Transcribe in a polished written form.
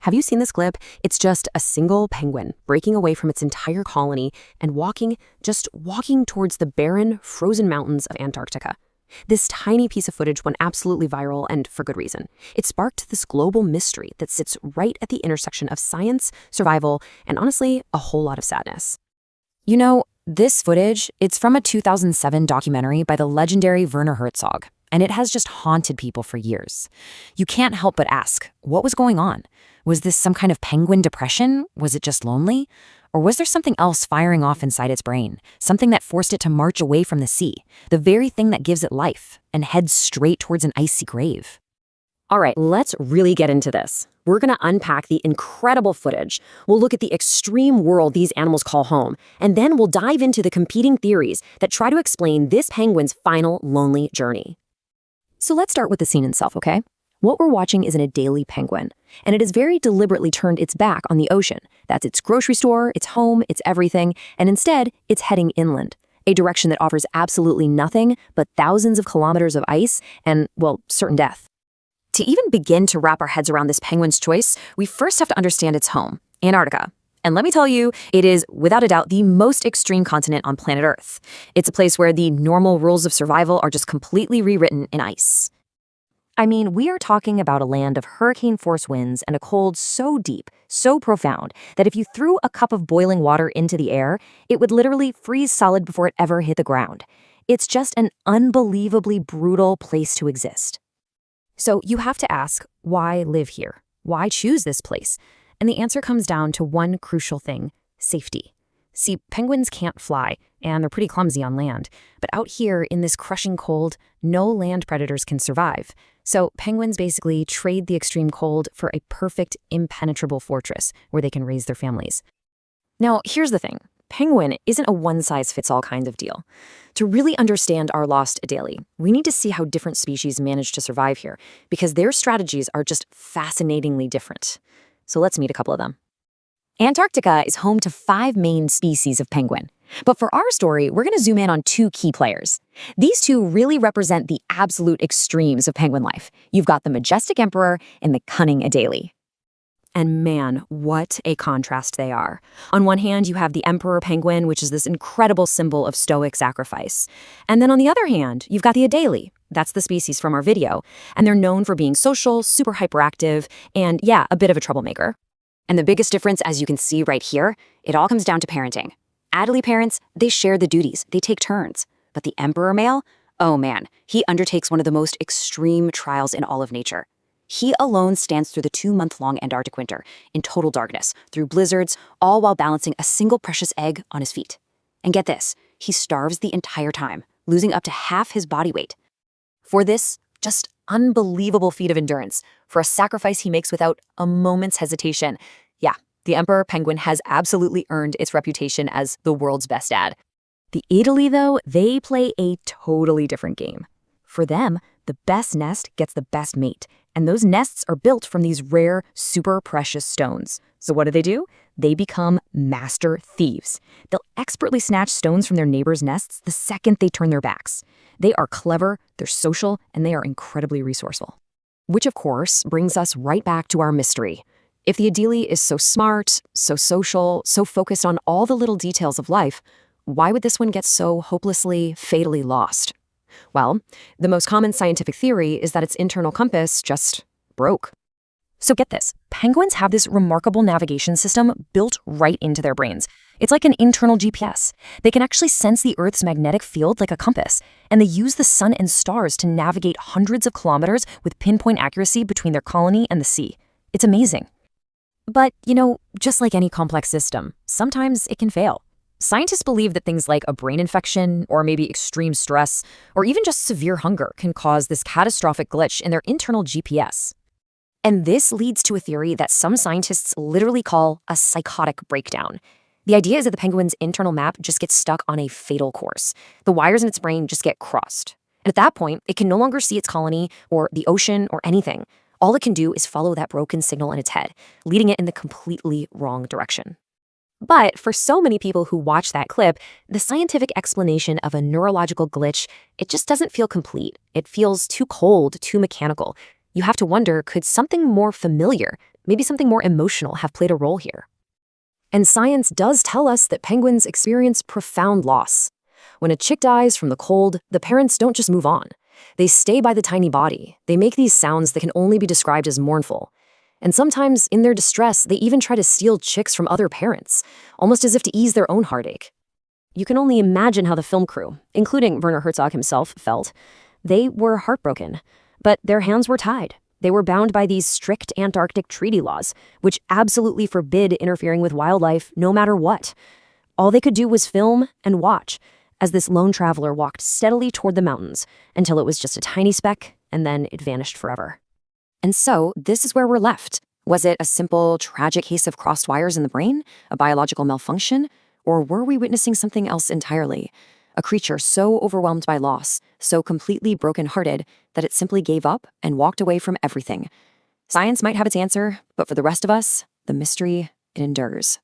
Have you seen this clip? It's just a single penguin breaking away from its entire colony and just walking towards the barren, frozen mountains of Antarctica. This tiny piece of footage went absolutely viral, and for good reason. It sparked this global mystery that sits right at the intersection of science, survival, and honestly, a whole lot of sadness. You know, this footage, it's from a 2007 documentary by the legendary Werner Herzog, and it has just haunted people for years. You can't help but ask, what was going on? Was this some kind of penguin depression? Was it just lonely? Or was there something else firing off inside its brain? Something that forced it to march away from the sea, the very thing that gives it life, and head straight towards an icy grave? All right, let's really get into this. We're going to unpack the incredible footage. We'll look at the extreme world these animals call home, and then we'll dive into the competing theories that try to explain this penguin's final lonely journey. So let's start with the scene itself, okay? What we're watching is an Adelie penguin, and it has very deliberately turned its back on the ocean. That's its grocery store, its home, its everything, and instead, it's heading inland, a direction that offers absolutely nothing but thousands of kilometers of ice and, well, certain death. To even begin to wrap our heads around this penguin's choice, we first have to understand its home, Antarctica. And let me tell you, it is, without a doubt, the most extreme continent on planet Earth. It's a place where the normal rules of survival are just completely rewritten in ice. I mean, we are talking about a land of hurricane-force winds and a cold so deep, so profound, that if you threw a cup of boiling water into the air, it would literally freeze solid before it ever hit the ground. It's just an unbelievably brutal place to exist. So you have to ask, why live here? Why choose this place? And the answer comes down to one crucial thing: safety. See, penguins can't fly, and they're pretty clumsy on land. But out here in this crushing cold, no land predators can survive. So penguins basically trade the extreme cold for a perfect, impenetrable fortress where they can raise their families. Now, here's the thing. Penguin isn't a one-size-fits-all kind of deal. To really understand our lost Adelie, we need to see how different species manage to survive here, because their strategies are just fascinatingly different. So let's meet a couple of them. Antarctica is home to 5 main species of penguin. But for our story, we're going to zoom in on 2 key players. These 2 really represent the absolute extremes of penguin life. You've got the majestic emperor and the cunning Adelie. And man, what a contrast they are. On one hand, you have the emperor penguin, which is this incredible symbol of stoic sacrifice. And then on the other hand, you've got the Adelie. That's the species from our video. And they're known for being social, super hyperactive, and yeah, a bit of a troublemaker. And the biggest difference, as you can see right here, it all comes down to parenting. Adelie parents, they share the duties, they take turns. But the emperor male, oh man, he undertakes one of the most extreme trials in all of nature. He alone stands through the 2-month-long Antarctic winter, in total darkness, through blizzards, all while balancing a single precious egg on his feet. And get this, he starves the entire time, losing up to half his body weight. For this just unbelievable feat of endurance, for a sacrifice he makes without a moment's hesitation, yeah, the emperor penguin has absolutely earned its reputation as the world's best dad. The Adelie, though, they play a totally different game. For them, the best nest gets the best mate, and those nests are built from these rare, super precious stones. So what do? They become master thieves. They'll expertly snatch stones from their neighbors' nests the second they turn their backs. They are clever, they're social, and they are incredibly resourceful. Which, of course, brings us right back to our mystery. If the Adelie is so smart, so social, so focused on all the little details of life, why would this one get so hopelessly, fatally lost? Well, the most common scientific theory is that its internal compass just broke. So get this, penguins have this remarkable navigation system built right into their brains. It's like an internal GPS. They can actually sense the Earth's magnetic field like a compass, and they use the sun and stars to navigate hundreds of kilometers with pinpoint accuracy between their colony and the sea. It's amazing. But, just like any complex system, sometimes it can fail. Scientists believe that things like a brain infection, or maybe extreme stress, or even just severe hunger can cause this catastrophic glitch in their internal GPS. And this leads to a theory that some scientists literally call a psychotic breakdown. The idea is that the penguin's internal map just gets stuck on a fatal course. The wires in its brain just get crossed. And at that point, it can no longer see its colony, or the ocean, or anything. All it can do is follow that broken signal in its head, leading it in the completely wrong direction. But for so many people who watch that clip, the scientific explanation of a neurological glitch, it just doesn't feel complete. It feels too cold, too mechanical. You have to wonder, could something more familiar, maybe something more emotional have played a role here. And science does tell us that penguins experience profound loss. When a chick dies from the cold, the parents don't just move on. They stay by the tiny body. They make these sounds that can only be described as mournful. And sometimes, in their distress, they even try to steal chicks from other parents, almost as if to ease their own heartache. You can only imagine how the film crew, including Werner Herzog himself, felt. They were heartbroken, but their hands were tied. They were bound by these strict Antarctic treaty laws, which absolutely forbid interfering with wildlife no matter what. All they could do was film and watch as this lone traveler walked steadily toward the mountains until it was just a tiny speck, and then it vanished forever. And so, this is where we're left. Was it a simple, tragic case of crossed wires in the brain? A biological malfunction? Or were we witnessing something else entirely? A creature so overwhelmed by loss, so completely broken-hearted, that it simply gave up and walked away from everything. Science might have its answer, but for the rest of us, the mystery, it endures.